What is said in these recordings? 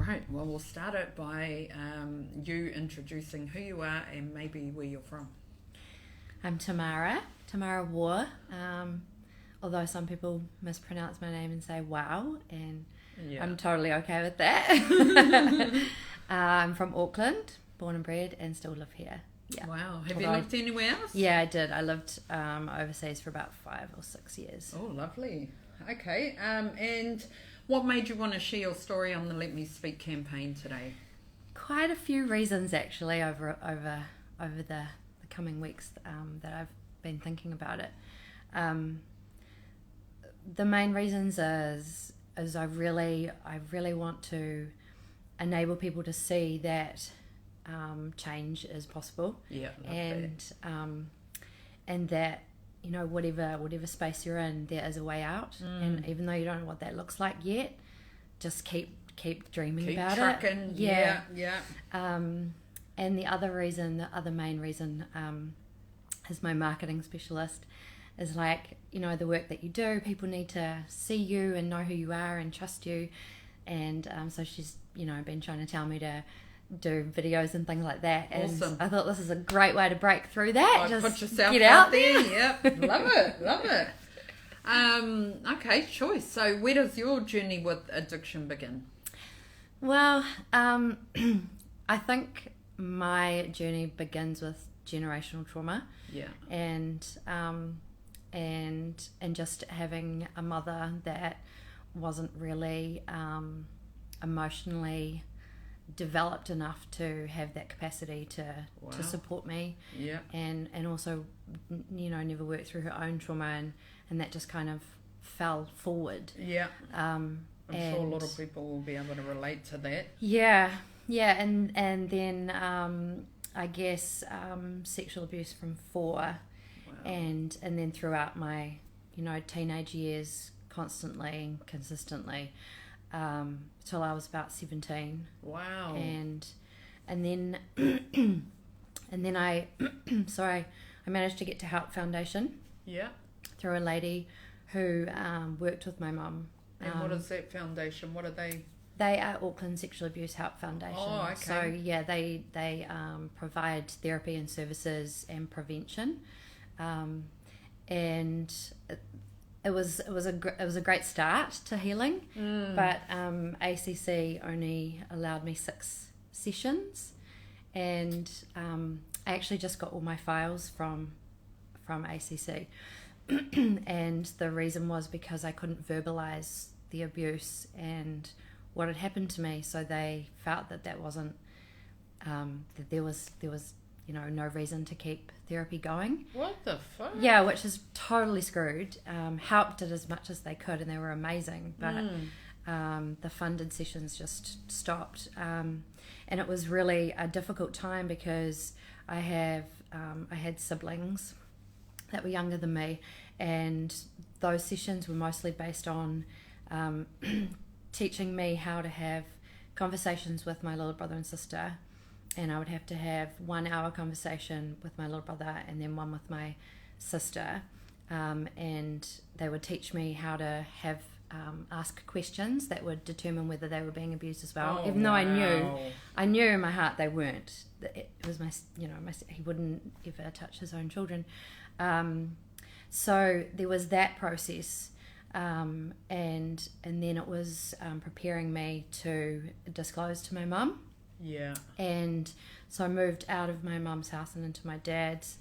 Right, well, we'll start it by you introducing who you are and maybe where you're from. I'm Tamara War, although some people mispronounce my name and say wow, and I'm totally okay with that. I'm from Auckland, born and bred, and still live here. Yeah. Wow, have you lived anywhere else? Yeah, I did. I lived overseas for about 5 or 6 years. Oh, lovely. Okay, and what made you want to share your story on the Let Me Speak campaign today? Quite a few reasons, actually, over the coming weeks that I've been thinking about it. The main reasons is I really want to enable people to see that change is possible. Yeah, and that, you know, whatever space you're in, there is a way out. And even though you don't know what that looks like yet, just keep dreaming about trucking. it. Yeah. And the other main reason as my marketing specialist is, like, you know, the work that you do, people need to see you and know who you are and trust you. And so she's, you know, been trying to tell me to do videos and things like that. And awesome. I thought this is a great way to break through that. Just put yourself get out there. Yep. Love it. Okay, choice. So where does your journey with addiction begin? Well, I think my journey begins with generational trauma. Yeah. And just having a mother that wasn't really emotionally developed enough to have that capacity to support me. Yeah. And also, you know, never worked through her own trauma, and that just kind of fell forward. Yeah. I'm sure a lot of people will be able to relate to that. Yeah, and then I guess sexual abuse from 4, Wow. and then throughout my, you know, teenage years, constantly and consistently, till I was about 17. Wow. And then I I managed to get to Help Foundation. Yeah. Through a lady who worked with my mum. And what is that foundation? What are they? They are Auckland Sexual Abuse Help Foundation. Oh, okay. So yeah, they provide therapy and services and prevention, and it was a great start to healing. But ACC only allowed me 6 sessions, and I actually just got all my files from ACC. And the reason was because I couldn't verbalize the abuse and what had happened to me, so they felt that wasn't that there was you know, no reason to keep therapy going. What the fuck? Yeah, which is totally screwed. Help did as much as they could, and they were amazing, but the funded sessions just stopped, and it was really a difficult time because I had siblings that were younger than me, and those sessions were mostly based on teaching me how to have conversations with my little brother and sister, and I would have to have 1 hour conversation with my little brother and then one with my sister, and they would teach me how to have ask questions that would determine whether they were being abused as well. Even though I knew in my heart they weren't. It was he wouldn't ever touch his own children. So there was that process, and then it was preparing me to disclose to my mum. Yeah. And so I moved out of my mum's house and into my dad's,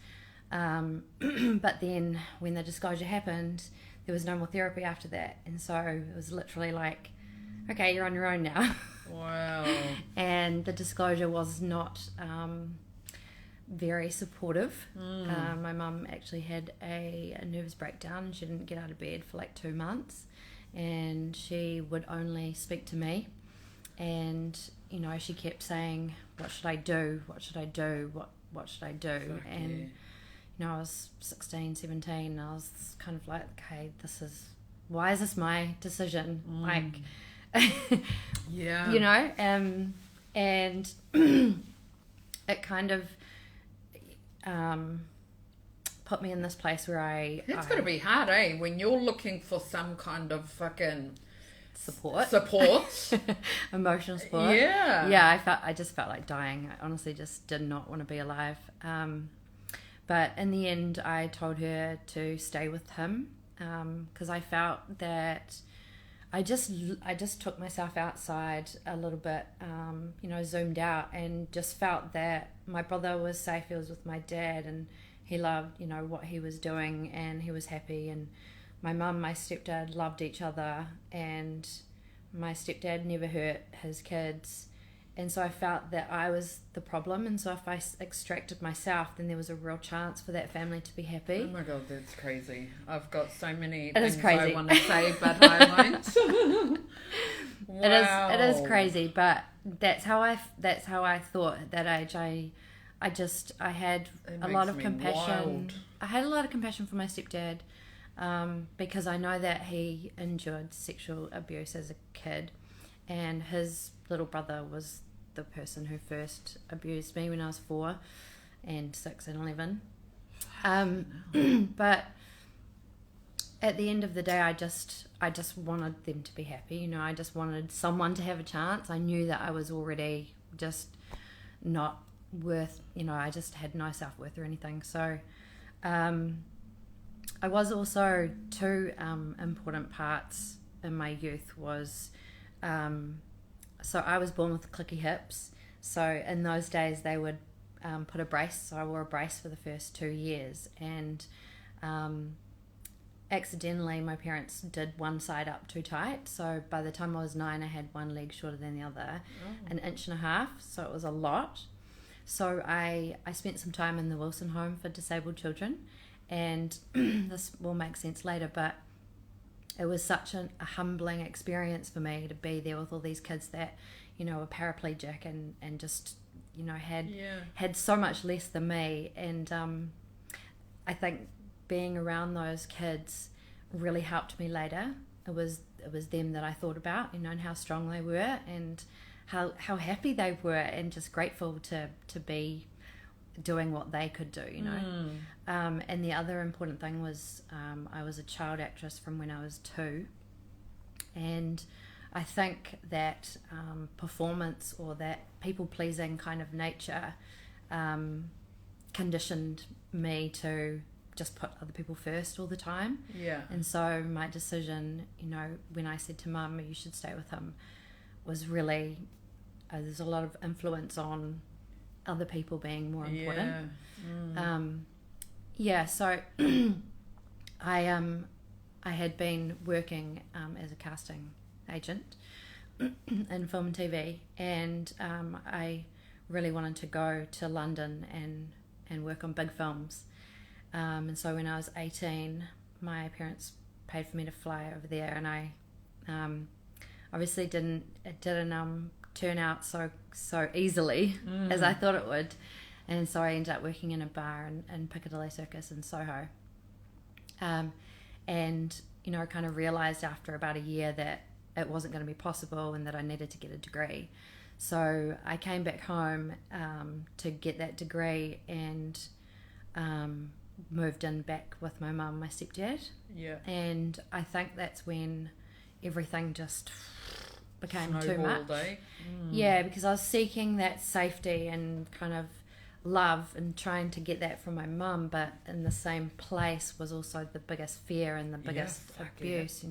but then when the disclosure happened, there was no more therapy after that, and so it was literally like, okay, you're on your own now. Wow. And the disclosure was not very supportive. My mum actually had a nervous breakdown, and she didn't get out of bed for like 2 months, and she would only speak to me, and, you know, she kept saying, what should I do, what should I do, what should I do? Fuck, and yeah. You know, I was 16, 17, and I was kind of like, okay, why is this my decision? Like, yeah, you know, and it kind of put me in this place where it's got to be hard, when you're looking for some kind of fucking support. Emotional support. Yeah. I just felt like dying. I honestly just did not want to be alive. But in the end, I told her to stay with him, because I felt that I just took myself outside a little bit, zoomed out, and just felt that my brother was safe. He was with my dad, and he loved, what he was doing, and he was happy. And my mum, my stepdad loved each other, and my stepdad never hurt his kids. And so I felt that I was the problem, and so if I extracted myself, then there was a real chance for that family to be happy. Oh my God, that's crazy. I've got so many things I want to say, but I won't. Wow. It is crazy, but that's how I thought at that age. I had a lot of compassion. Wild. I had a lot of compassion for my stepdad, because I know that he endured sexual abuse as a kid, and his little brother was the person who first abused me when I was 4 and 6 and 11. But at the end of the day, I just wanted them to be happy. I just wanted someone to have a chance. I knew that I was already just not worth, I just had no self-worth or anything. So I was also two important parts in my youth was, so I was born with clicky hips. So in those days they would put a brace. So I wore a brace for the first 2 years, and accidentally my parents did one side up too tight. So by the time I was 9, I had one leg shorter than the other, 1.5 inches. So it was a lot. So I spent some time in the Wilson Home for Disabled Children, and this will make sense later, but it was such a humbling experience for me to be there with all these kids that, were paraplegic and just, had so much less than me. And I think being around those kids really helped me later. It was them that I thought about, and how strong they were, and how happy they were, and just grateful to be doing what they could do, and the other important thing was I was a child actress from when I was 2, and I think that performance, or that people-pleasing kind of nature, conditioned me to just put other people first all the time. And so my decision, when I said to Mum, you should stay with him, was really there's a lot of influence on other people being more important. So I had been working as a casting agent in film and TV, and I really wanted to go to London and work on big films, and so when I was 18, my parents paid for me to fly over there, and I obviously it didn't turn out so easily as I thought it would, and so I ended up working in a bar in Piccadilly Circus in Soho, and I kind of realised after about a year that it wasn't going to be possible, and that I needed to get a degree. So I came back home to get that degree, and moved in back with my mum, my stepdad, and I think that's when everything just became too much. Because I was seeking that safety and kind of love, and trying to get that from my mum, but in the same place was also the biggest fear and the biggest abuse,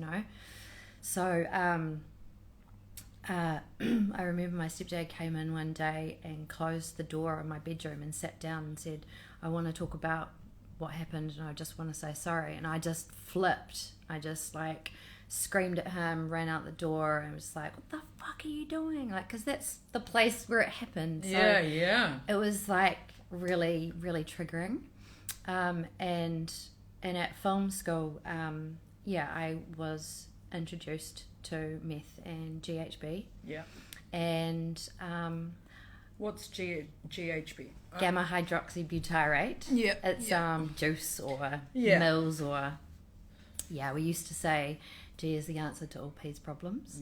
So I remember my stepdad came in one day and closed the door of my bedroom and sat down and said, I want to talk about what happened, and I just want to say sorry. And I just flipped. I just screamed at him, ran out the door, and was like, what the fuck are you doing? Because that's the place where it happened. So it was really, really triggering. And at film school, I was introduced to meth and GHB. And what's GHB? Gamma hydroxybutyrate. It's juice or mills, or we used to say G is the answer to all P's problems.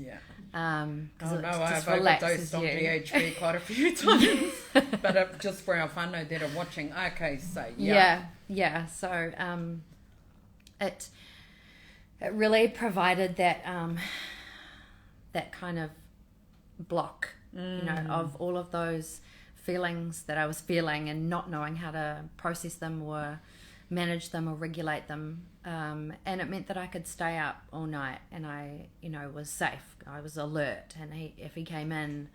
I've overdosed on GHB quite a few times. But just for our whānau that are watching, so it really provided that that kind of block, of all of those feelings that I was feeling and not knowing how to process them or manage them or regulate them. And it meant that I could stay up all night, and I, was safe. I was alert, and if he came in,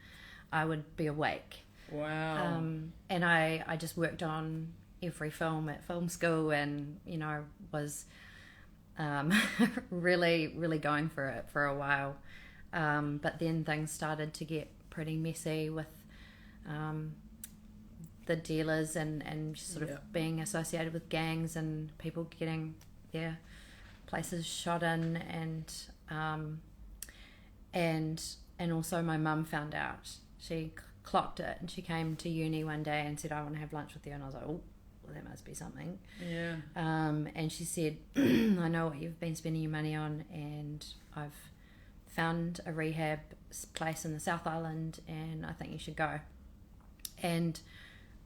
I would be awake. Wow. And I just worked on every film at film school, and was really, really going for it for a while. But then things started to get pretty messy with the dealers and sort of being associated with gangs and people getting their places shot in, and also my mum found out. She clocked it, and she came to uni one day and said, "I want to have lunch with you," and I was like, "Oh, well, that must be something." Yeah. And she said, "I know what you've been spending your money on, and I've found a rehab place in the South Island, and I think you should go." And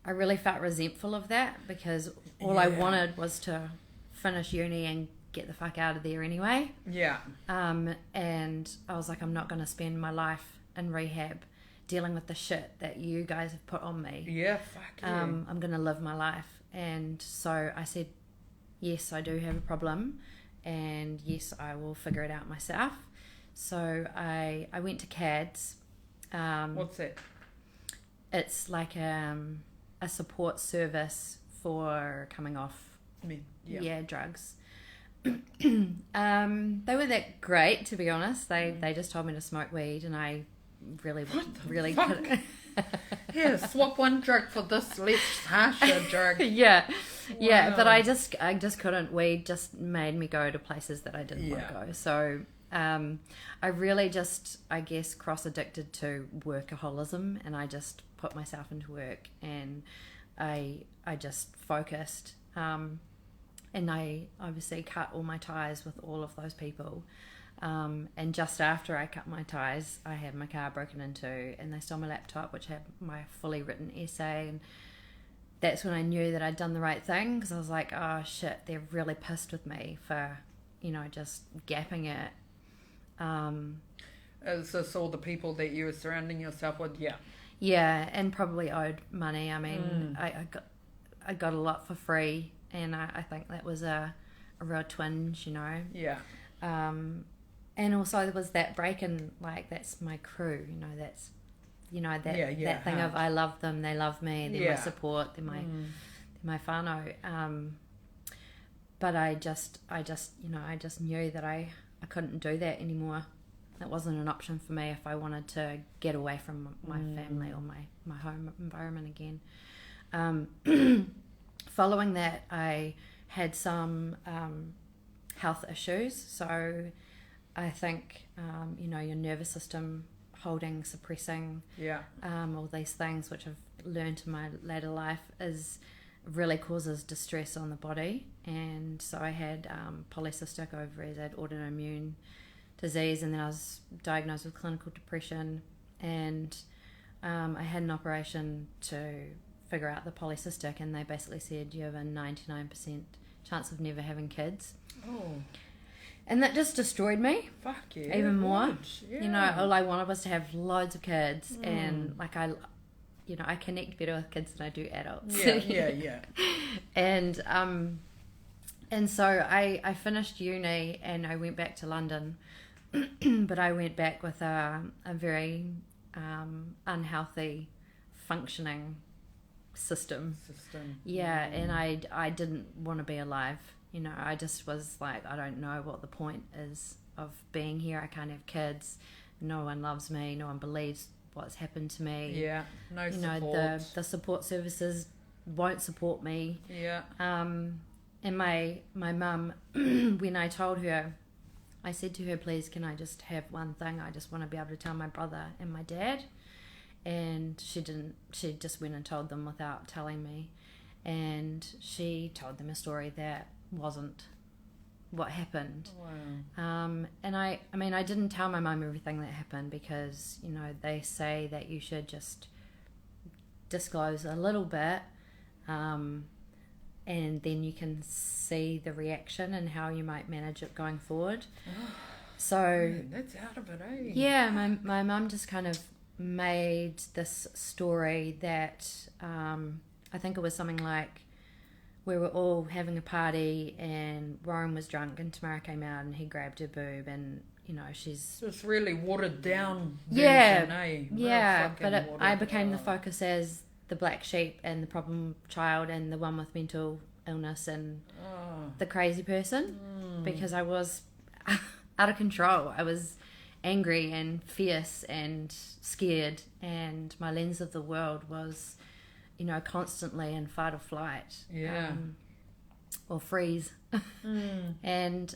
I really felt resentful of that, because all I wanted was to finish uni and get the fuck out of there anyway. Yeah. And I was like, I'm not going to spend my life in rehab dealing with the shit that you guys have put on me. Yeah, fuck you. I'm going to live my life. And so I said, yes, I do have a problem, and yes, I will figure it out myself. So I went to CADS. What's that? It's like a support service for coming off drugs. They were that great, to be honest. They just told me to smoke weed, and I really couldn't. Yeah, swap one drug for this less harsher drug. Yeah, Wow. but I just couldn't. Weed just made me go to places that I didn't want to go. So I really just, I guess, cross-addicted to workaholism, and I just put myself into work, and I just focused, and I obviously cut all my ties with all of those people, and just after I cut my ties, I had my car broken into, and they stole my laptop, which had my fully written essay, and that's when I knew that I'd done the right thing, because I was like, oh shit, they're really pissed with me for, just gapping it. Is this all the people that you were surrounding yourself with? Yeah. Yeah, and probably owed money. I mean, I got a lot for free, and I think that was a real twinge, Yeah. And also there was that break in, like, that's my crew, that's, that thing of I love them, they love me, they're my support, they're my whānau. But I just knew that I couldn't do that anymore. It wasn't an option for me if I wanted to get away from my family or my home environment again. Following that, I had some health issues. So I think, your nervous system holding, suppressing, all these things, which I've learned in my later life, really causes distress on the body. And so I had polycystic ovaries, I had autoimmune disease, and then I was diagnosed with clinical depression, and I had an operation to figure out the polycystic, and they basically said you have a 99% chance of never having kids. Oh. And that just destroyed me. Fuck yeah. Even more. Yeah. All I wanted was to have loads of kids, and like I connect better with kids than I do adults. Yeah. And so I finished uni, and I went back to London, but I went back with a very unhealthy functioning system. Yeah, and I didn't want to be alive. I just was like, I don't know what the point is of being here. I can't have kids. No one loves me. No one believes what's happened to me. Yeah, no support. The support services won't support me. Yeah. And my mum, when I told her, I said to her, please, can I just have one thing? I just want to be able to tell my brother and my dad. And she didn't. She just went and told them without telling me. And she told them a story that wasn't what happened. Wow. And I mean, I didn't tell my mum everything that happened, because, they say that you should just disclose a little bit, and then you can see the reaction and how you might manage it going forward. So Man, that's out of it, eh? yeah, my mum just kind of made this story that I think it was something like we were all having a party and Warren was drunk and Tamara came out and he grabbed her boob and, you know, she's... This really watered down Yeah, version, eh? yeah, Real but fucking I watered became the down. focus as the black sheep and the problem child and the one with mental illness and the crazy person because I was out of control. I was angry and fierce and scared, and my lens of the world was, you know, constantly in fight or flight, or freeze. And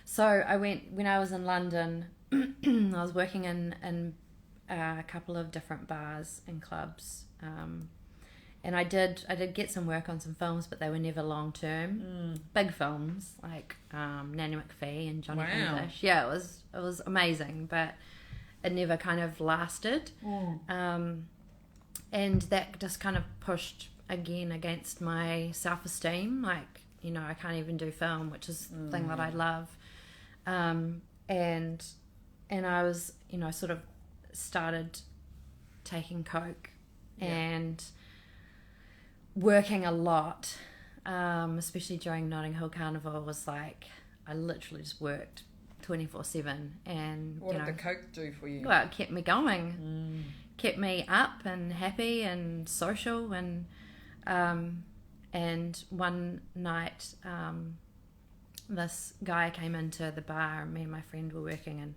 so I went when I was in London. I was working in a couple of different bars and clubs, and I did get some work on some films, but they were never long term. Big films like Nanny McPhee and Johnny English. Yeah, it was amazing, but it never kind of lasted. And that just kind of pushed again against my self-esteem. Like, you know, I can't even do film, which is the thing that I love. And I was, you know, sort of started taking coke and working a lot, especially during Notting Hill Carnival. Was like I literally just worked 24/7. And What you know, did the coke do for you? well, it kept me going, kept me up and happy and social. And one night this guy came into the bar and me and my friend were working, and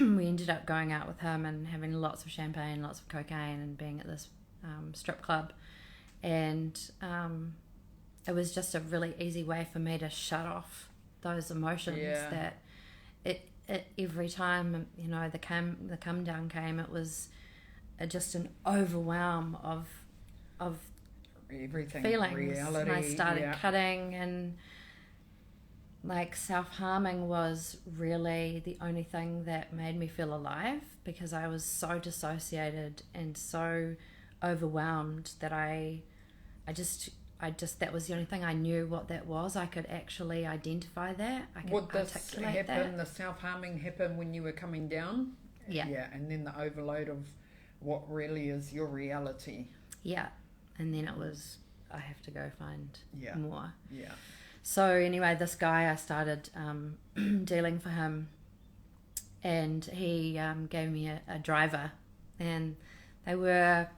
we ended up going out with him and having lots of champagne, lots of cocaine, and being at this strip club. And it was just a really easy way for me to shut off those emotions that it every time, you know, the come down came, it was just an overwhelm of Everything, feelings. reality. And I started cutting, and like self-harming was really the only thing that made me feel alive, because I was so dissociated and so overwhelmed that I just that was the only thing I knew what that was. I could actually identify that. I could Would this articulate happen, that. the self-harming happen when you were coming down? Yeah. And then the overload of what really is your reality. Yeah. And then it was, I have to go find more. Yeah. So anyway, this guy, I started dealing for him, and he gave me a driver, and they were,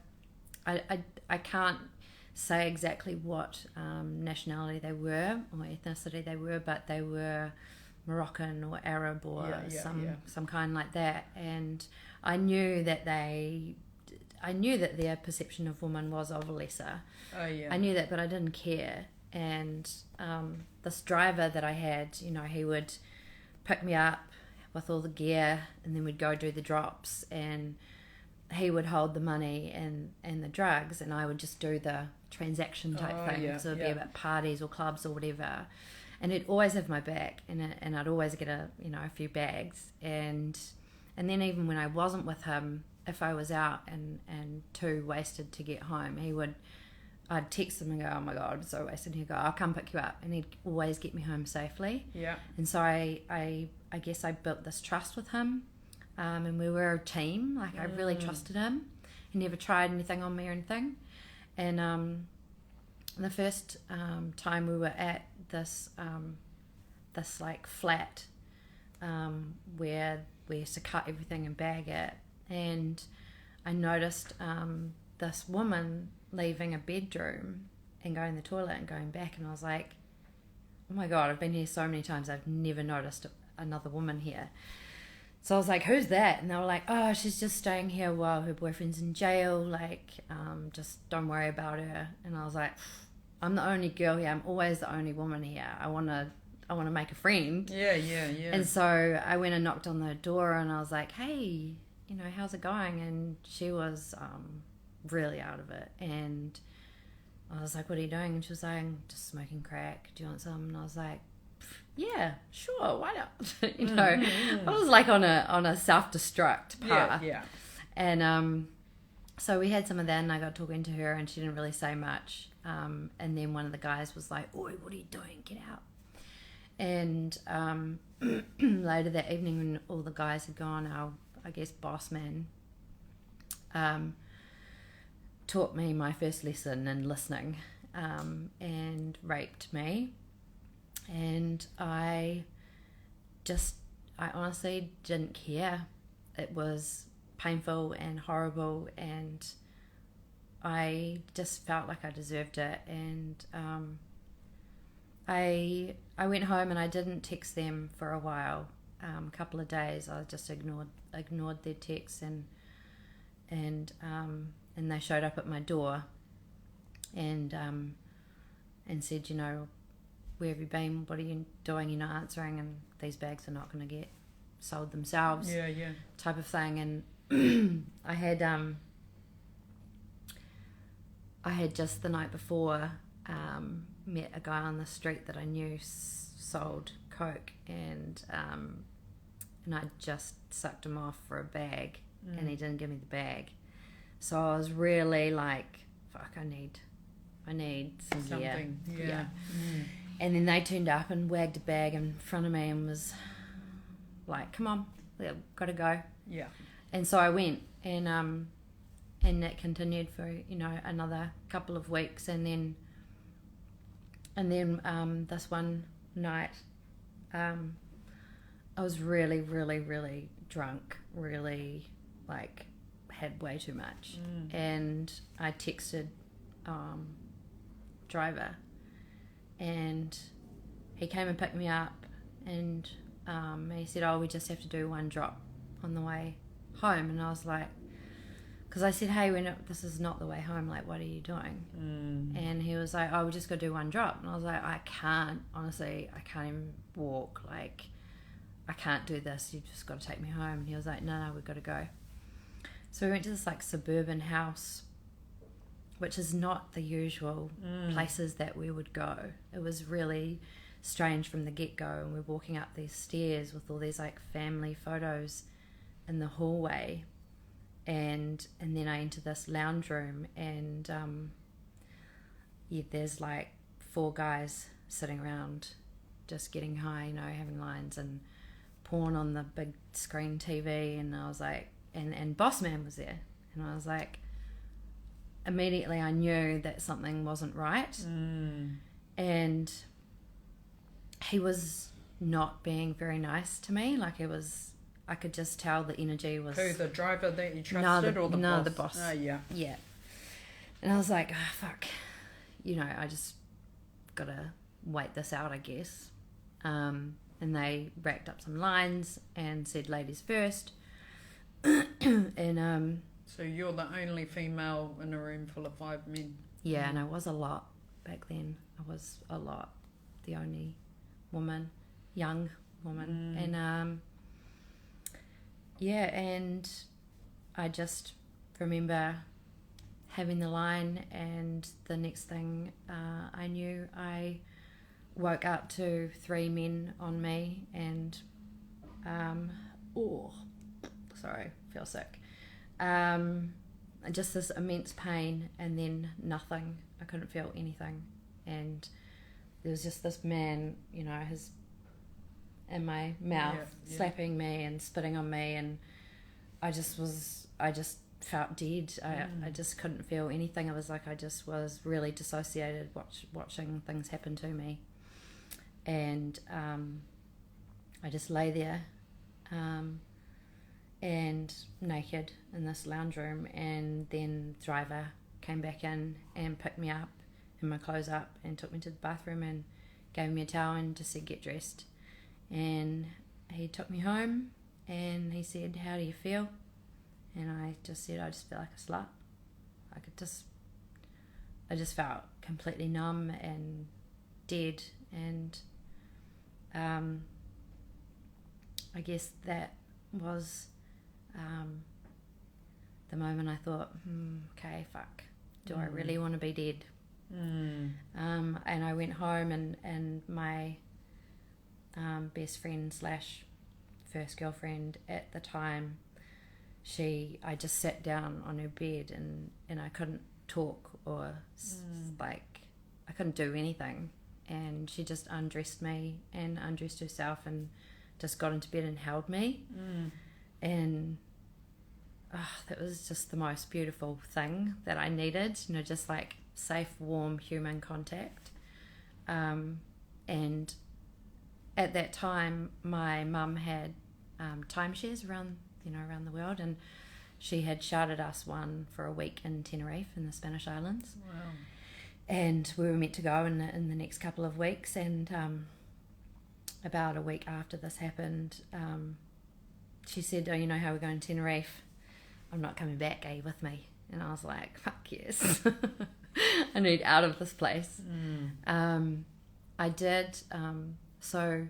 I can't say exactly what nationality they were or ethnicity they were, but they were Moroccan or Arab or some kind like that. And I knew that their perception of woman was of a lesser. I knew that, but I didn't care. And this driver that I had, you know, he would pick me up with all the gear, and then we'd go do the drops, and he would hold the money and the drugs, and I would just do the transaction type thing. So it would be about parties or clubs or whatever, and he'd always have my back, and I'd always get a few bags, and then even when I wasn't with him, if I was out and too wasted to get home, I'd text him and go, oh my God, I'm so wasted. He'd go, I'll come pick you up. And he'd always get me home safely. Yeah. And so I guess I built this trust with him. And we were a team. Like, I really trusted him. He never tried anything on me or anything. And the first time we were at this like flat where we used to cut everything and bag it. And I noticed this woman leaving a bedroom and going to the toilet and going back, and I was like, oh my God, I've been here so many times, I've never noticed another woman here. So I was like, who's that? And they were like, oh, she's just staying here while her boyfriend's in jail, like just don't worry about her. And I was like, I'm the only girl here, I'm always the only woman here, I want to make a friend. Yeah. And so I went and knocked on the door, and I was like, hey, you know, how's it going? And she was really out of it, and I was like, what are you doing? And she was like, just smoking crack, do you want some? And I was like, yeah, sure, why not? You know, I was like on a self-destruct path. And so we had some of that, and I got talking to her, and she didn't really say much, and then one of the guys was like, oi, what are you doing, get out? And later that evening, when all the guys had gone, our, I guess, boss man taught me my first lesson in listening, and raped me. And I honestly didn't care. It was painful and horrible, and I just felt like I deserved it. And I went home and I didn't text them for a while, a couple of days. I just ignored their texts, and they showed up at my door and said, you know, where have you been? What are you doing? You're not answering, and these bags are not going to get sold themselves. Yeah. Type of thing. And I had just the night before met a guy on the street that I knew sold coke, and I just sucked him off for a bag, and he didn't give me the bag. So I was really like, fuck, I need some Something. gear. Yeah. And then they turned up and wagged a bag in front of me and was like, come on, we've got to go. Yeah. And so I went, and that continued for, you know, another couple of weeks, and then this one night, I was really, really, really drunk, really, like, had way too much, and I texted driver, and he came and picked me up, and he said, oh, we just have to do one drop on the way home. And I was like, because I said, hey, this is not the way home, like, what are you doing? And he was like, oh, we just got to do one drop. And I was like, I can't even walk, like, I can't do this, you've just got to take me home. And he was like, no, we've got to go. So we went to this, like, suburban house, which is not the usual places that we would go. It was really strange from the get-go, and we're walking up these stairs with all these, like, family photos in the hallway, and then I enter this lounge room, and there's like 4 guys sitting around just getting high, you know, having lines, and porn on the big screen TV. And I was like, and Boss Man was there, and I was like, immediately I knew that something wasn't right. And he was not being very nice to me. Like, I could just tell the energy was... Who, the driver that you trusted, or the boss? No, the boss. Oh, yeah. Yeah. And I was like, oh, fuck. You know, I just got to wait this out, I guess. And they racked up some lines and said, ladies first. And... So you're the only female in a room full of 5 men? Yeah, and I was a lot back then. I was a lot. The only woman, young woman. And... yeah, and I just remember having the line, and the next thing I knew, I woke up to 3 men on me, and feel sick. Just this immense pain, and then nothing. I couldn't feel anything, and there was just this man, you know, his in my mouth, slapping me and spitting on me, and I just felt dead. I just couldn't feel anything. It was like I just was really dissociated watching things happen to me, and I just lay there and naked in this lounge room, and then the driver came back in and picked me up and my clothes up and took me to the bathroom and gave me a towel and just said, get dressed. And he took me home, and he said, how do you feel? And I just said, I just feel like a slut. I just felt completely numb and dead. And I guess that was the moment I thought, okay, fuck, do I really want to be dead? And I went home, and my best friend / first girlfriend at the time, I just sat down on her bed, and I couldn't talk or like I couldn't do anything, and she just undressed me and undressed herself and just got into bed and held me. And that was just the most beautiful thing that I needed, just like safe, warm human contact. And at that time, my mum had timeshares around the world, and she had chartered us one for a week in Tenerife in the Spanish Islands. Wow. And we were meant to go in the next couple of weeks, and about a week after this happened, she said, "Oh, you know how we're going to Tenerife? I'm not coming back, are you with me?" And I was like, fuck yes. I need out of this place. I did. So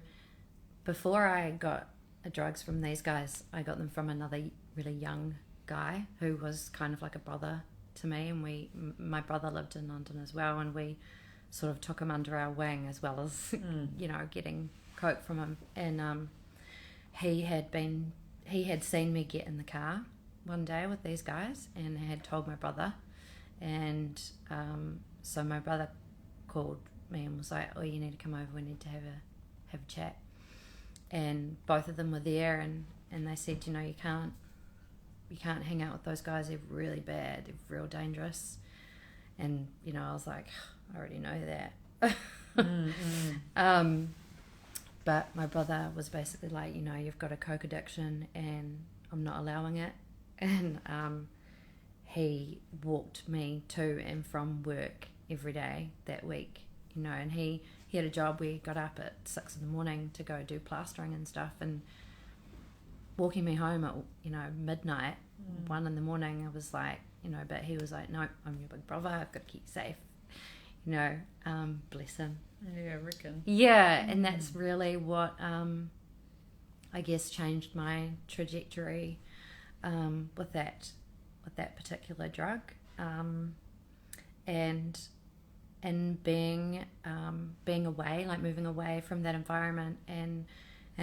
before I got drugs from these guys, I got them from another really young guy who was kind of like a brother to me, and my brother lived in London as well, and we sort of took him under our wing as well as getting coke from him. And he had seen me get in the car one day with these guys and had told my brother, and so my brother called me and was like, "Oh, you need to come over, we need to have a chat." And both of them were there, and they said, you can't hang out with those guys, they're really bad, they're real dangerous. And I was like, I already know that. But my brother was basically like, you've got a coke addiction and I'm not allowing it. And he walked me to and from work every day that week, and he had a job where he got up at 6 a.m. to go do plastering and stuff, and walking me home at midnight, 1 a.m. I was like, but he was like, "No, I'm your big brother, I've got to keep you safe," bless him. Yeah, I reckon. Yeah, and that's really what I guess changed my trajectory with that particular drug, and being away, like moving away from that environment, and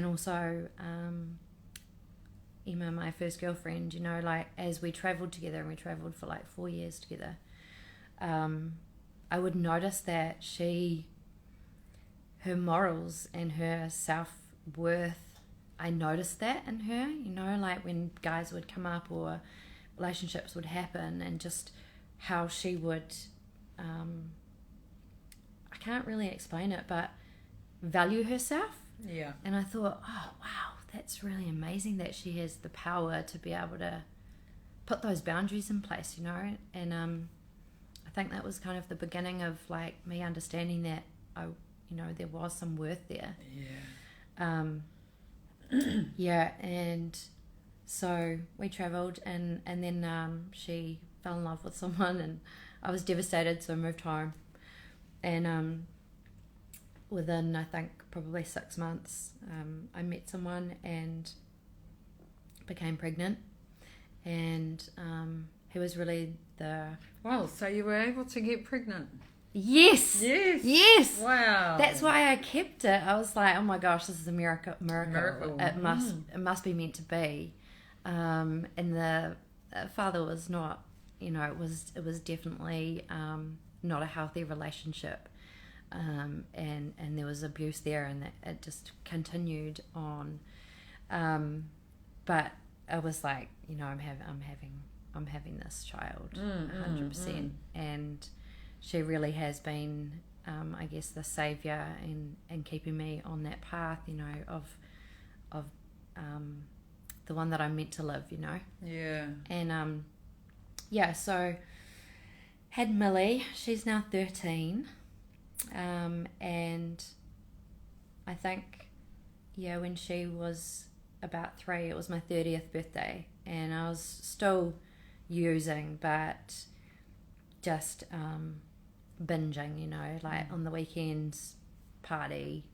also Emma, my first girlfriend, like as we travelled together, and we travelled for like 4 years together, I would notice that her morals and her self-worth, I noticed that in her, like when guys would come up or relationships would happen, and just how she would, I can't really explain it, but value herself. Yeah. And I thought, oh wow, that's really amazing that she has the power to be able to put those boundaries in place, and I think that was kind of the beginning of like me understanding that there was some worth there. Yeah. And so we travelled, and then she fell in love with someone, and I was devastated, so I moved home. And within, I think, probably 6 months, I met someone and became pregnant. And he was really the... Wow, so you were able to get pregnant? Yes. Wow. That's why I kept it. I was like, oh my gosh, this is a miracle. It must be meant to be. And the father was not, it was definitely not a healthy relationship, and there was abuse there, and it just continued on. But I was like, I'm having this child, 100%, and she really has been, I guess, the saviour and keeping me on that path, of the one that I'm meant to live, Yeah. And so had Millie. She's now 13, and I think, when she was about 3, it was my 30th birthday, and I was still using, but just binging, like on the weekends, party.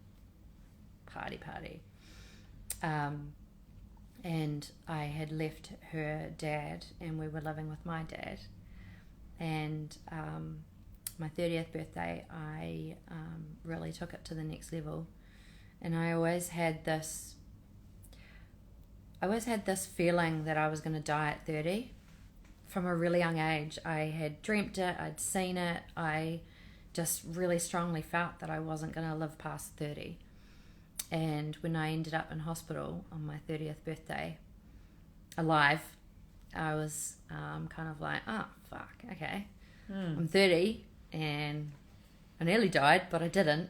And I had left her dad, and we were living with my dad. And my 30th birthday, I really took it to the next level. And I always had this feeling that I was going to die at 30. From a really young age, I had dreamt it, I'd seen it, I just really strongly felt that I wasn't going to live past 30. And when I ended up in hospital on my 30th birthday, alive, I was kind of like, oh, fuck, okay. I'm 30 and I nearly died, but I didn't.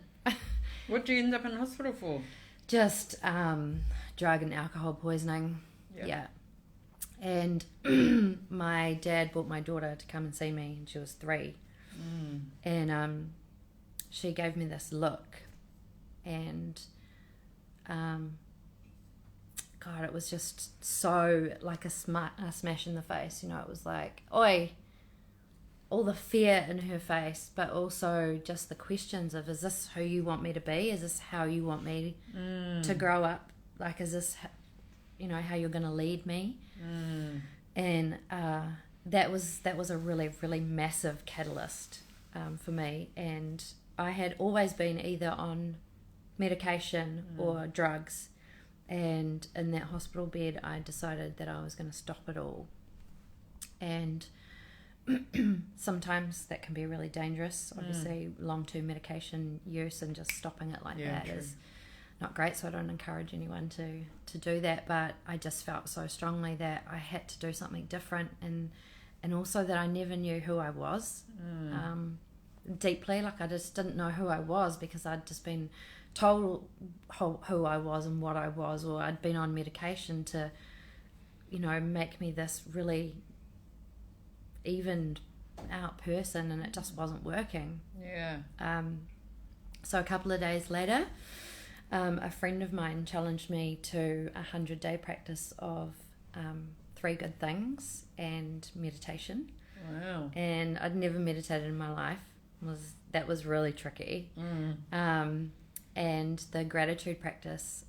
What did you end up in hospital for? Just drug and alcohol poisoning. Yep. Yeah. And my dad brought my daughter to come and see me, and she was 3. And she gave me this look, and God, it was just so like a smash in the face. You know, it was like, oi, all the fear in her face, but also just the questions of, is this who you want me to be? Is this how you want me to grow up? Like, is this, you know, how you're going to lead me? And that was a really, really massive catalyst for me. And I had always been either on medication or drugs. And in that hospital bed, I decided that I was going to stop it all. And sometimes that can be really dangerous. Obviously, long-term medication use and just stopping it like that is not great. So I don't encourage anyone to do that. But I just felt so strongly that I had to do something different, and also that I never knew who I was deeply. Like, I just didn't know who I was because I'd just been told who I was and what I was, or I'd been on medication to, you know, make me this really evened out person, and it just wasn't working. So a couple of days later, a friend of mine challenged me to a 100-day practice of 3 good things and meditation. Wow. And I'd never meditated in my life. That was really tricky. And the gratitude practice,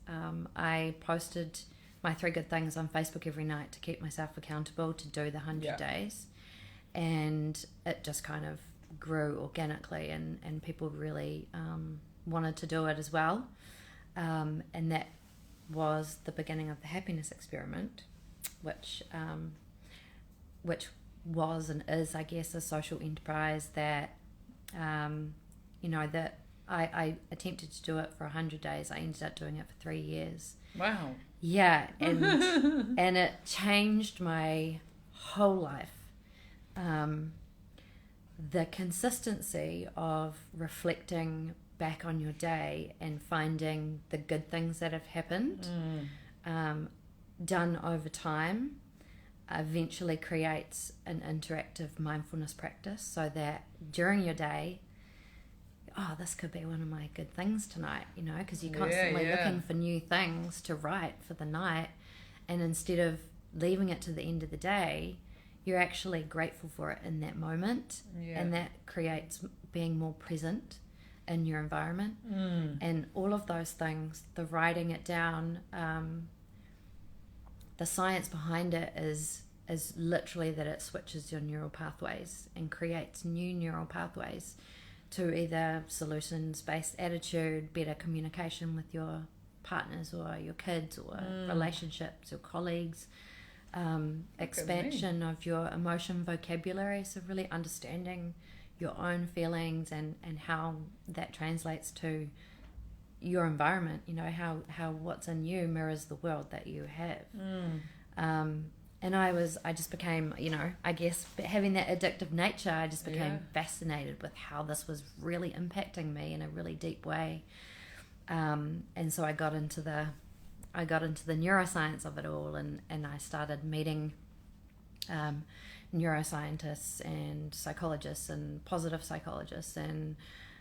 I posted my 3 good things on Facebook every night to keep myself accountable to do the 100 days. And it just kind of grew organically, and people really wanted to do it as well. And that was the beginning of the happiness experiment, which was and is, I guess, a social enterprise that, you know, that I attempted to do it for 100 days. I ended up doing it for 3 years. Wow. Yeah, and and it changed my whole life. The consistency of reflecting back on your day and finding the good things that have happened, done over time, eventually creates an interactive mindfulness practice, so that during your day, oh, this could be one of my good things tonight, you know, because you're constantly looking for new things to write for the night, and instead of leaving it to the end of the day, you're actually grateful for it in that moment, and that creates being more present in your environment. And all of those things, the writing it down, the science behind it is literally that it switches your neural pathways and creates new neural pathways to either solutions-based attitude, better communication with your partners or your kids, or relationships or colleagues, expansion of your emotion vocabulary, so really understanding your own feelings and how that translates to your environment, you know, how what's in you mirrors the world that you have. And I just became, you know, I guess having that addictive nature, I just became fascinated with how this was really impacting me in a really deep way. And so I got into the neuroscience of it all, and I started meeting neuroscientists and psychologists and positive psychologists and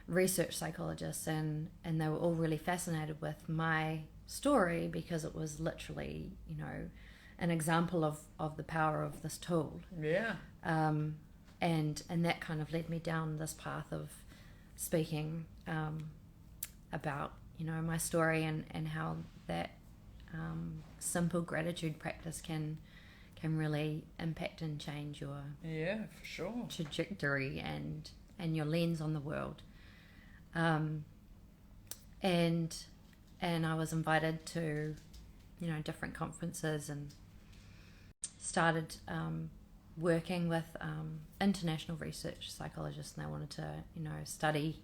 research psychologists, and they were all really fascinated with my story because it was literally, you know, an example of the power of this tool. And that kind of led me down this path of speaking about, you know, my story and how that simple gratitude practice can really impact and change your for sure trajectory and your lens on the world. And I was invited to, you know, different conferences, and started working with international research psychologists, and they wanted to, study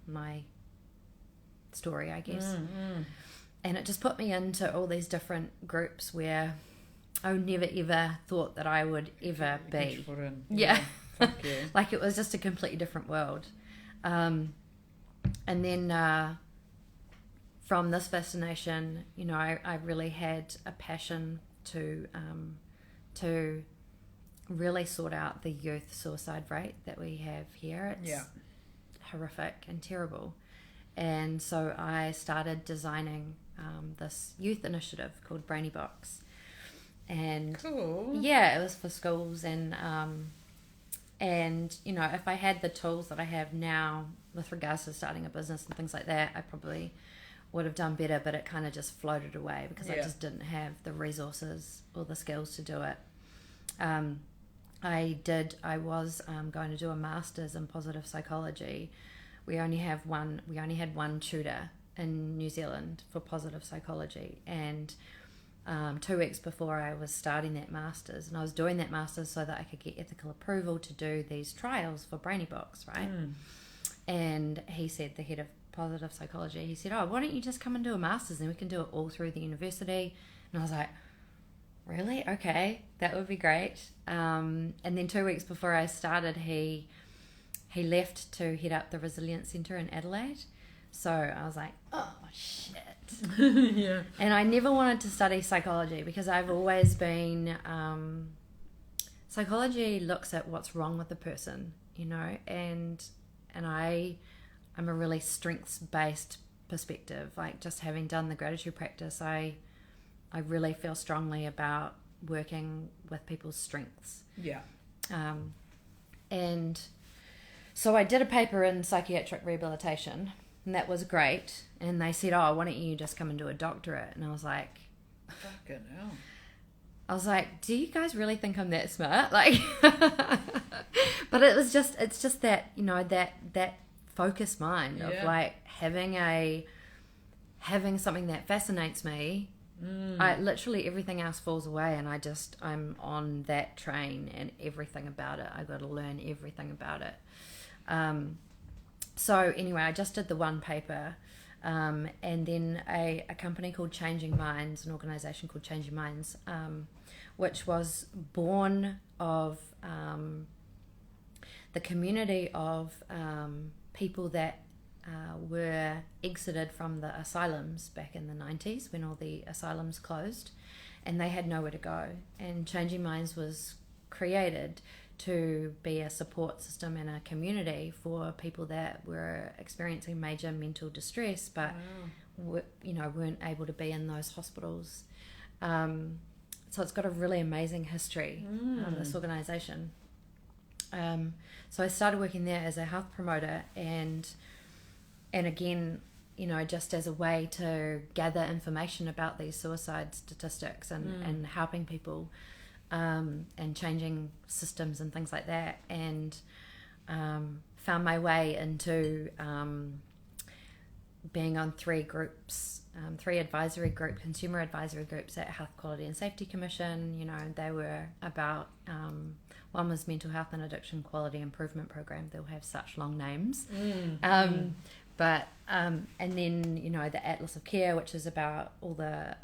my story, I guess. And it just put me into all these different groups where I never ever thought that I would ever be. Yeah. Fuck yeah. Like, it was just a completely different world. And then from this fascination, I really had a passion to really sort out the youth suicide rate that we have here. It's horrific and terrible. And so I started designing this youth initiative called Brainy Box. And cool. Yeah, it was for schools, and if I had the tools that I have now with regards to starting a business and things like that, I probably would have done better, but it kind of just floated away because I just didn't have the resources or the skills to do it. I was going to do a master's in positive psychology. We only had one tutor in New Zealand for positive psychology, and 2 weeks before I was starting that master's, and I was doing that master's so that I could get ethical approval to do these trials for Brainy Box, right? And he said, the head of positive psychology, he said, oh, why don't you just come and do a master's and we can do it all through the university? And I was like, really? Okay, that would be great. And then 2 weeks before I started, he left to head up the Resilience Centre in Adelaide. So I was like, oh, shit. Yeah. And I never wanted to study psychology because I've always been... psychology looks at what's wrong with the person, and I'm a really strengths-based perspective. Like, just having done the gratitude practice, I really feel strongly about working with people's strengths. Yeah. And so I did a paper in psychiatric rehabilitation, and that was great. And they said, oh, why don't you just come and do a doctorate? And I was like... Fucking hell. I was like, do you guys really think I'm that smart? Like, but it's just that, that focused mind of like having something that fascinates me. I literally, everything else falls away, and I'm on that train and everything about it. I got to learn everything about it. So anyway, I just did the one paper, and then a company called Changing Minds, an organization called Changing Minds, which was born of the community of people that were exited from the asylums back in the 90s when all the asylums closed, and they had nowhere to go. And Changing Minds was created to be a support system and a community for people that were experiencing major mental distress, but weren't able to be in those hospitals. So it's got a really amazing history, this organisation. So I started working there as a health promoter, and again, just as a way to gather information about these suicide statistics and helping people, and changing systems and things like that, and found my way into being on 3 groups, 3 advisory group, consumer advisory groups at Health Quality and Safety Commission. They were about, one was Mental Health and Addiction Quality Improvement Program. They'll have such long names. But and then the Atlas of Care, which is about all the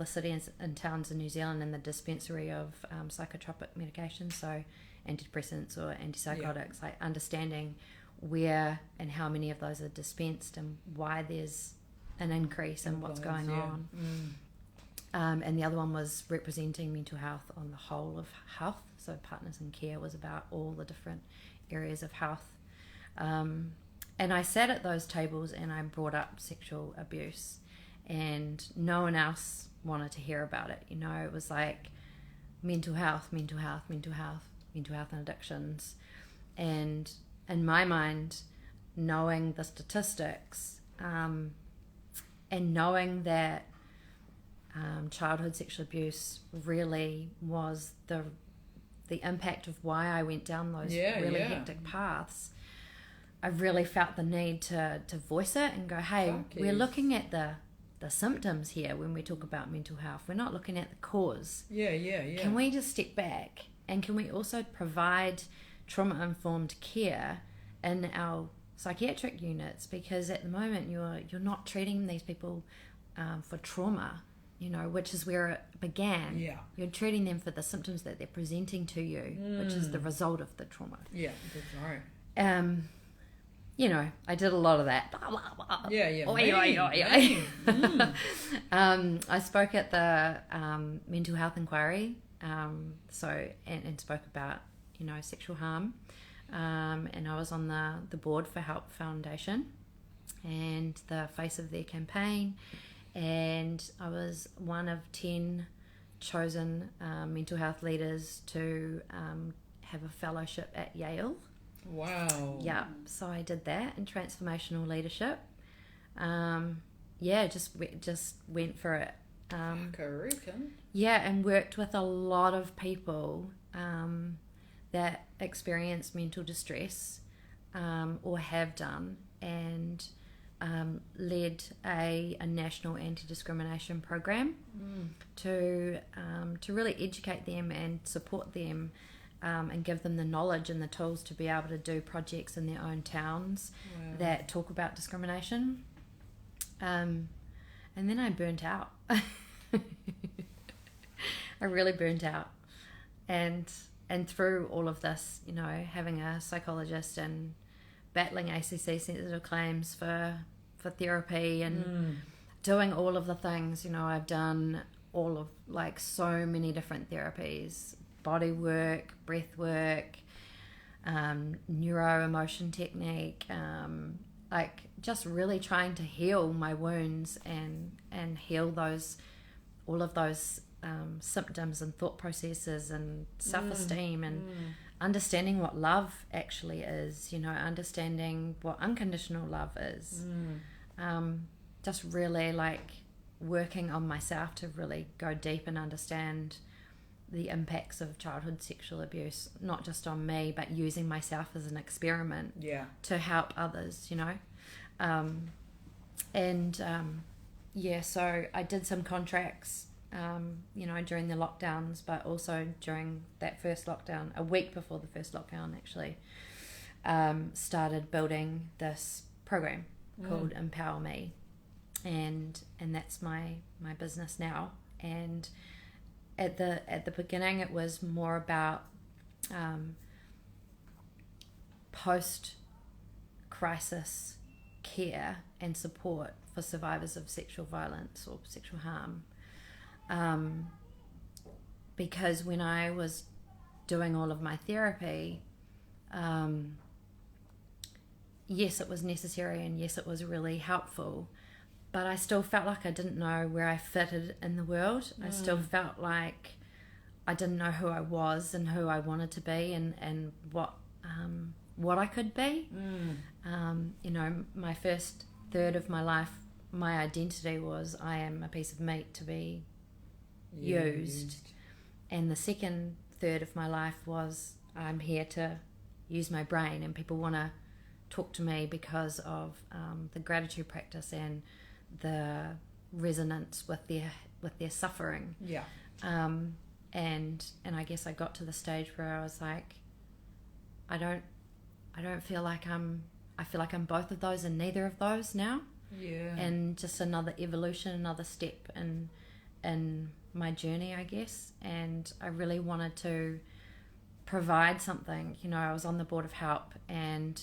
cities and towns in New Zealand and the dispensary of psychotropic medications, so antidepressants or antipsychotics, like understanding where and how many of those are dispensed and why there's an increase in what's going on. And the other one was representing mental health on the whole of health, so Partners in Care was about all the different areas of health. And I sat at those tables and I brought up sexual abuse, and no one else wanted to hear about it. It was like mental health and addictions. And in my mind, knowing the statistics, and knowing that childhood sexual abuse really was the impact of why I went down those hectic paths, I really felt the need to voice it and go, hey, we're looking at the symptoms here when we talk about mental health. We're not looking at the cause. Yeah. Can we just step back And can we also provide trauma-informed care in our psychiatric units? Because at the moment you're not treating these people for trauma, which is where it began. Yeah. You're treating them for the symptoms that they're presenting to you, which is the result of the trauma. Yeah, that's right. I did a lot of that. Yeah. I spoke at the mental health inquiry, and spoke about, sexual harm. And I was on the board for Help Foundation and the face of their campaign. And I was one of 10 chosen mental health leaders to have a fellowship at Yale. Wow. Yeah, so I did that in transformational leadership. Just went for it. And worked with a lot of people that experience mental distress or have done, and led a national anti-discrimination program to really educate them and support them, and give them the knowledge and the tools to be able to do projects in their own towns that talk about discrimination. And then I burnt out. I really burnt out. And through all of this, having a psychologist and battling ACC sensitive claims for therapy and doing all of the things, I've done all of so many different therapies, body work, breath work, neuro-emotion technique, just really trying to heal my wounds and heal all of those symptoms and thought processes and self-esteem and understanding what love actually is, understanding what unconditional love is. Just really working on myself to really go deep and understand the impacts of childhood sexual abuse, not just on me, but using myself as an experiment to help others, so I did some contracts, during the lockdowns, but also during that first lockdown, a week before the first lockdown actually, started building this program called Empower Me, and that's my business now. And at the beginning it was more about post crisis care and support for survivors of sexual violence or sexual harm, because when I was doing all of my therapy, yes, it was necessary and yes, it was really helpful, but I still felt like I didn't know where I fitted in the world. I still felt like I didn't know who I was and who I wanted to be and what I could be. My first third of my life, my identity was I am a piece of meat to be used. And the second third of my life was I'm here to use my brain, and people want to talk to me because of the gratitude practice and the resonance with their suffering. And I guess I got to the stage where I was like, I don't feel like I feel like I'm both of those and neither of those now. And just another evolution, another step in my journey, I guess. And I really wanted to provide something. I was on the board of Help, and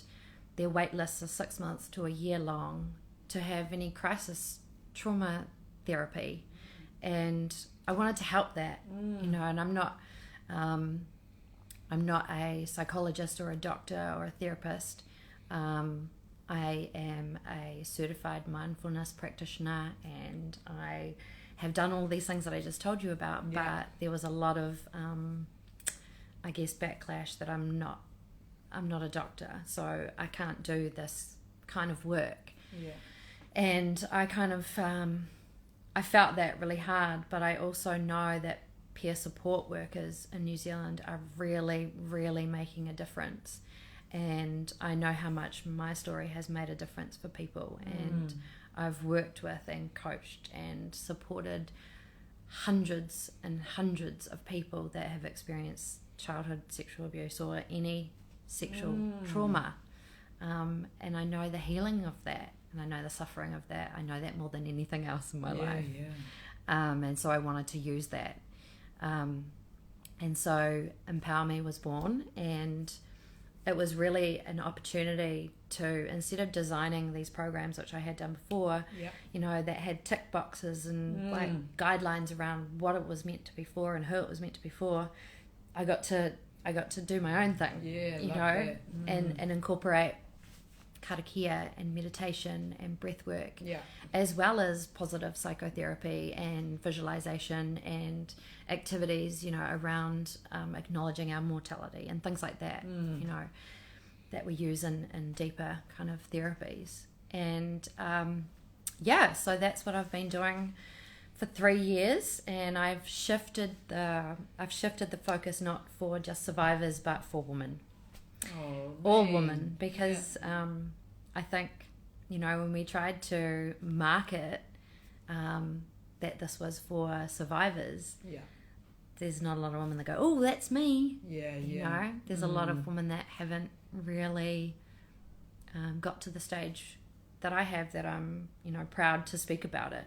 their wait lists are 6 months to a year long to have any crisis trauma therapy, and I wanted to help that. And I'm not a psychologist or a doctor or a therapist. I am a certified mindfulness practitioner, and I have done all these things that I just told you about, but there was a lot of I guess backlash that I'm not a doctor, so I can't do this kind of work. And I kind of I felt that really hard, but I also know that peer support workers in New Zealand are really, really making a difference, and I know how much my story has made a difference for people. And I've worked with and coached and supported hundreds and hundreds of people that have experienced childhood sexual abuse or any sexual trauma. And I know the healing of that, and I know the suffering of that. I know that more than anything else in my life. And so I wanted to use that. And so Empower Me was born, and it was really an opportunity to, instead of designing these programs, which I had done before, that had tick boxes and like guidelines around what it was meant to be for and who it was meant to be for, I got to do my own thing, and incorporate karakia and meditation and breath work, as well as positive psychotherapy and visualization and activities, around acknowledging our mortality and things like that, that we use in deeper kind of therapies. And so that's what I've been doing for 3 years, and I've shifted the focus not for just survivors but for women. All women, because I think, when we tried to market that this was for survivors, there's not a lot of women that go, oh, that's me. There's a lot of women that haven't really got to the stage that I have, that I'm proud to speak about it.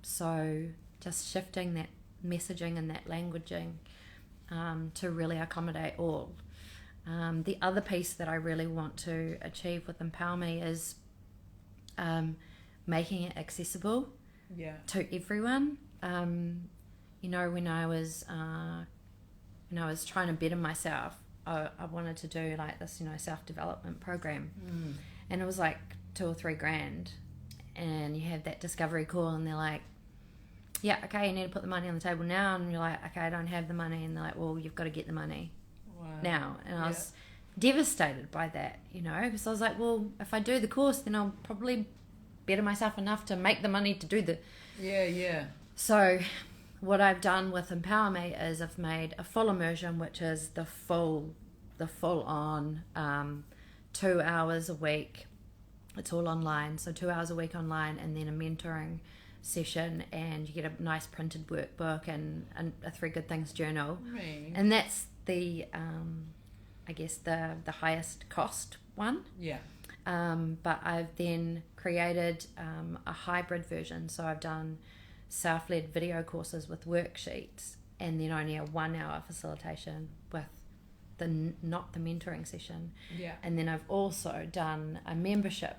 So just shifting that messaging and that languaging to really accommodate all. The other piece that I really want to achieve with Empower Me is making it accessible to everyone. When I was trying to better myself, I wanted to do like this, self-development program, and it was like $2 or $3 grand, and you have that discovery call, and they're like, yeah, okay, you need to put the money on the table now, and you're like, okay, I don't have the money, and they're like, well, you've got to get the money now. And I was devastated by that, because I was like, well, if I do the course, then I'll probably better myself enough to make the money to do the So what I've done with Empower Me is I've made a full immersion, which is the full on 2 hours a week. It's all online, so 2 hours a week online, and then a mentoring session, and you get a nice printed workbook and a 3 Good Things journal. And that's the I guess the highest cost one. But I've then created a hybrid version, so I've done self-led video courses with worksheets, and then only a 1 hour facilitation with not the mentoring session. And then I've also done a membership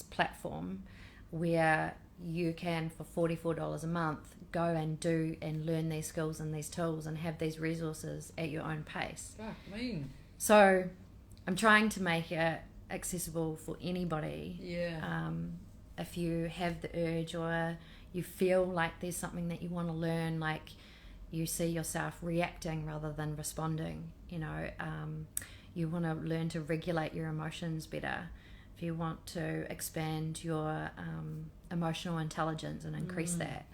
platform where you can, for $44 a month, go and do and learn these skills and these tools and have these resources at your own pace. So I'm trying to make it accessible for anybody. If you have the urge, or you feel like there's something that you want to learn, like you see yourself reacting rather than responding, you want to learn to regulate your emotions better, if you want to expand your emotional intelligence and increase that,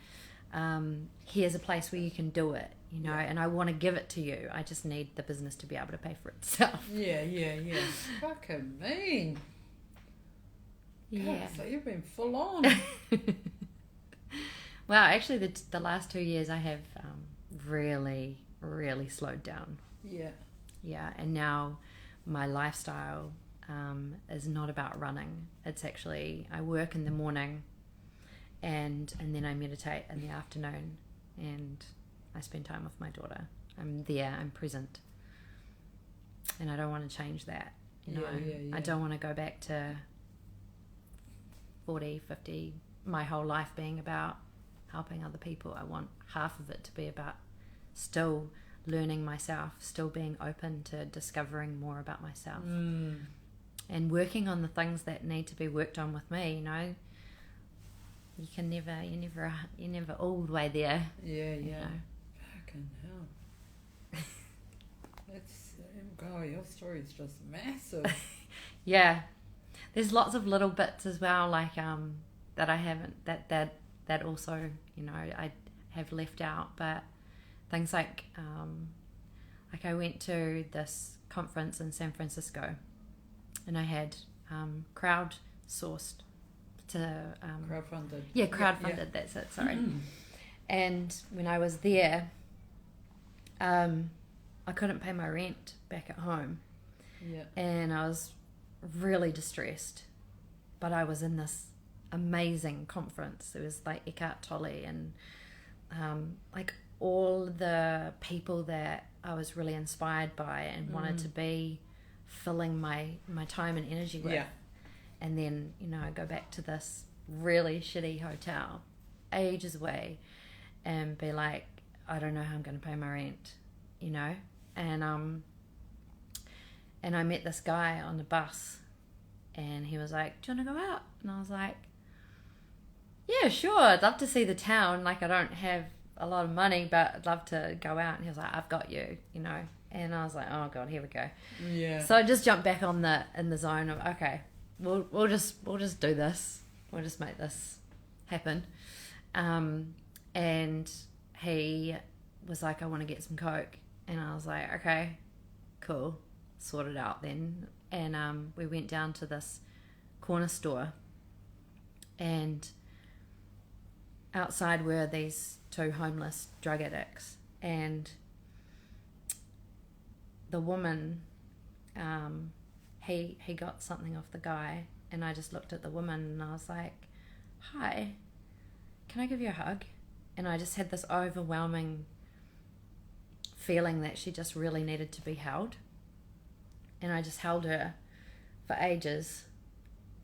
here's a place where you can do it, and I want to give it to you. I just need the business to be able to pay for itself. Fucking mean. God, so you've been full on. Well, actually the last 2 years I have really slowed down. And now my lifestyle is not about running. It's actually, I work in the morning, and then I meditate in the afternoon, and I spend time with my daughter. I'm there, I'm present, and I don't want to change that. I don't want to go back to 40, 50, my whole life being about helping other people. I want half of it to be about still learning myself, still being open to discovering more about myself, and working on the things that need to be worked on with me. You're never all the way there. Fucking hell. That's, God, your story is just massive. There's lots of little bits as well, like that I haven't, that also, I have left out, but things like I went to this conference in San Francisco, and I had crowdsourced to crowdfunded. That's it. Sorry. And when I was there, I couldn't pay my rent back at home. Yeah. And I was really distressed. But I was in this amazing conference. It was like Eckhart Tolle and like all the people that I was really inspired by and wanted to be filling my time and energy with. Yeah. And then, you know, I go back to this really shitty hotel ages away and be like, I don't know how I'm going to pay my rent, you know. And I met this guy on the bus and he was like, do you want to go out? And I was like, yeah, sure, I'd love to see the town. Like, I don't have a lot of money, but I'd love to go out. And he was like, I've got you, you know. And I was like, oh God, here we go. Yeah. So I just jumped back in the zone of, okay, we'll just do this. We'll just make this happen. And he was like, I want to get some Coke. And I was like, okay, cool, sort it out then. And we went down to this corner store, and outside were these two homeless drug addicts, and the woman, he got something off the guy, and I just looked at the woman and I was like, hi, can I give you a hug? And I just had this overwhelming feeling that she just really needed to be held. And I just held her for ages.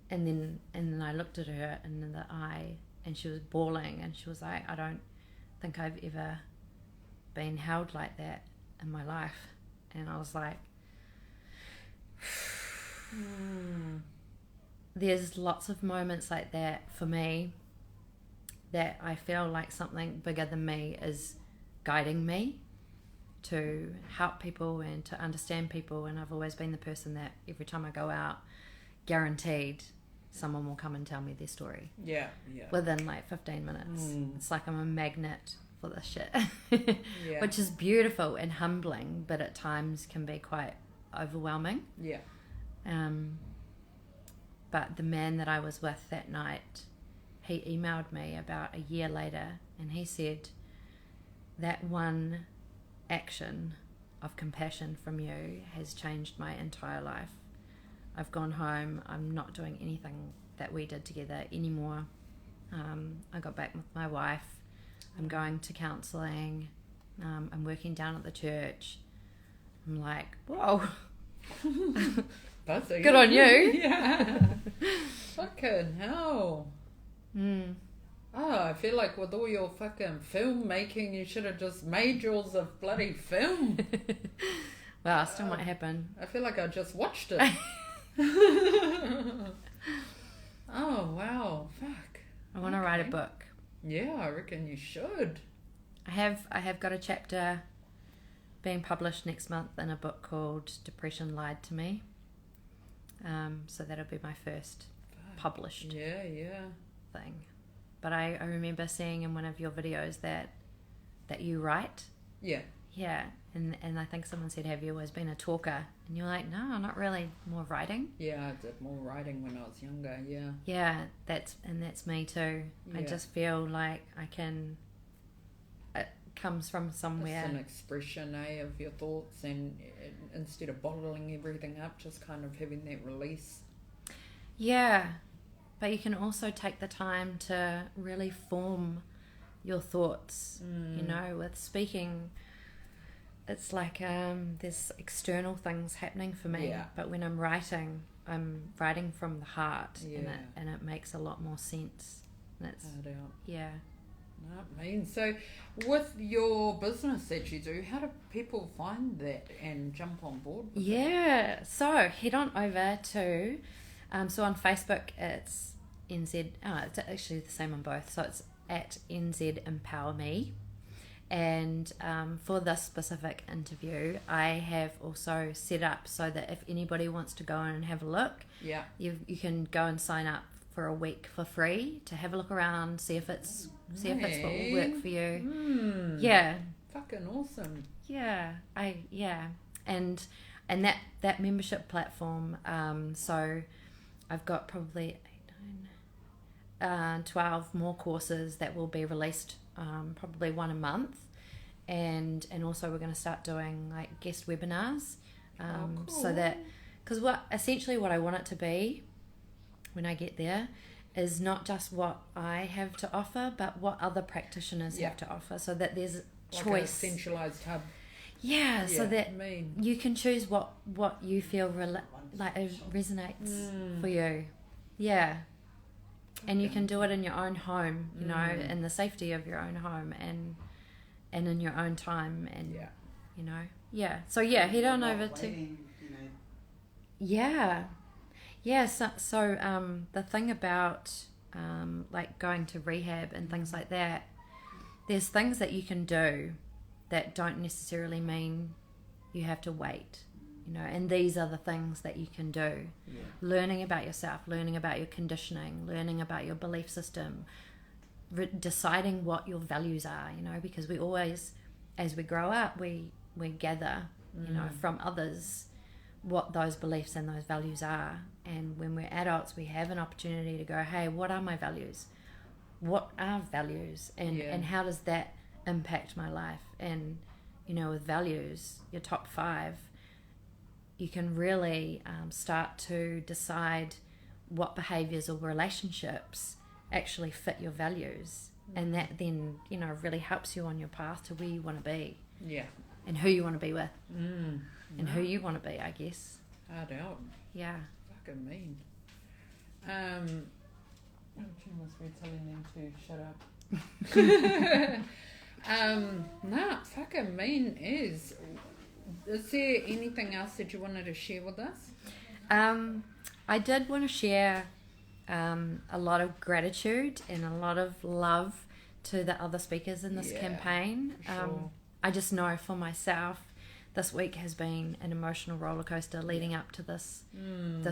And then I looked at her in the eye and she was bawling and she was like, I don't think I've ever been held like that in my life. And I was like, there's lots of moments like that for me that I feel like something bigger than me is guiding me to help people and to understand people. And I've always been the person that every time I go out, guaranteed someone will come and tell me their story. Yeah. Within like 15 minutes. It's like I'm a magnet for this shit. Yeah. Which is beautiful and humbling, but at times can be quite overwhelming. Yeah. But the man that I was with that night, he emailed me about a year later and he said, that one action of compassion from you has changed my entire life. I've gone home, I'm not doing anything that we did together anymore. I got back with my wife, I'm going to counselling, I'm working down at the church. I'm like, whoa. Buzzing. Good on you. Yeah. Fucking hell. Oh, I feel like with all your fucking filmmaking, you should have just made yours a bloody film. Well, it still might happen. I feel like I just watched it. Oh, wow. Fuck. I want to write a book. Yeah, I reckon you should. I have got a chapter being published next month in a book called Depression Lied to Me. So that'll be my first published thing. But I remember seeing in one of your videos that you write. Yeah. Yeah. And I think someone said, have you always been a talker? And you're like, no, not really, more writing. Yeah, I did more writing when I was younger, yeah. Yeah, that's me too. Yeah. I just feel like I can, it comes from somewhere. It's an expression, of your thoughts, and instead of bottling everything up, just kind of having that release. Yeah, but you can also take the time to really form your thoughts, you know, with speaking. It's like there's external things happening for me, but when I'm writing from the heart, and it makes a lot more sense. And it's, yeah. I mean, so with your business that you do, how do people find that and jump on board with it? So head on over to, so on Facebook it's NZ, it's actually the same on both, so it's at NZ Empower Me. And for this specific interview, I have also set up so that if anybody wants to go in and have a look, you can go and sign up for a week for free to have a look around, see if it's what will work for you. Yeah, fucking awesome. And that membership platform. So I've got probably 12 more courses that will be released, probably one a month, and also we're going to start doing like guest webinars, Cool. so that, because what I want it to be when I get there is not just what I have to offer, but what other practitioners have to offer, so that there's choice. Like a centralised hub. Yeah, so that you can choose what you feel like it resonates for you. Yeah. And you can do it in your own home, you know, in the safety of your own home and in your own time, and you know. Yeah. So head on over to so the thing about like going to rehab and things like that, there's things that you can do that don't necessarily mean you have to wait, you know, and these are the things that you can do. Learning about yourself, learning about your conditioning, learning about your belief system, deciding what your values are, you know, because we always, as we grow up, we gather, you know, from others what those beliefs and those values are. And when we're adults, we have an opportunity to go, hey, what are my values? What are values? And how does that impact my life? And, you know, with values, your top 5, you can really start to decide what behaviors or relationships actually fit your values. And that then, you know, really helps you on your path to where you want to be. Yeah. And who you want to be with. And who you want to be, I guess. Hard out. Yeah. Fucking mean. She must be telling them to shut up. Fucking mean is there anything else that you wanted to share with us? I did want to share a lot of gratitude and a lot of love to the other speakers in this campaign. Sure. I just know for myself, this week has been an emotional roller coaster leading up to this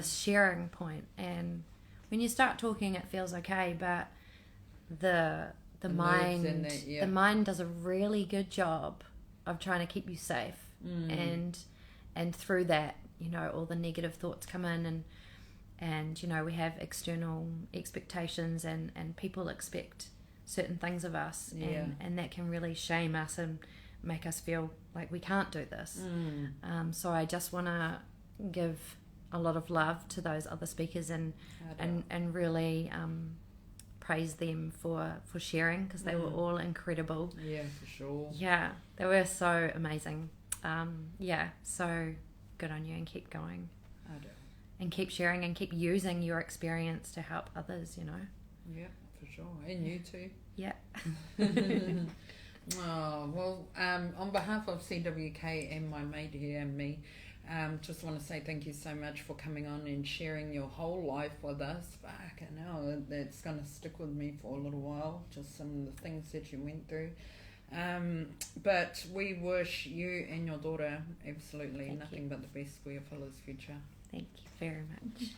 sharing point. And when you start talking, it feels okay, but the mind does a really good job of trying to keep you safe. And through that, you know, all the negative thoughts come in, and you know, we have external expectations, and people expect certain things of us, and that can really shame us and make us feel like we can't do this. So I just want to give a lot of love to those other speakers and really praise them for sharing, because they were all incredible. Yeah, for sure. Yeah, they were so amazing. So good on you, and keep going. And keep sharing and keep using your experience to help others, you know. Yeah, for sure. And you too. Yeah. Oh, well, on behalf of CWK and my mate here and me, just want to say thank you so much for coming on and sharing your whole life with us. Fucking hell, it's going to stick with me for a little while, just some of the things that you went through. But we wish you and your daughter absolutely nothing but the best for your fella's future. Thank you very much.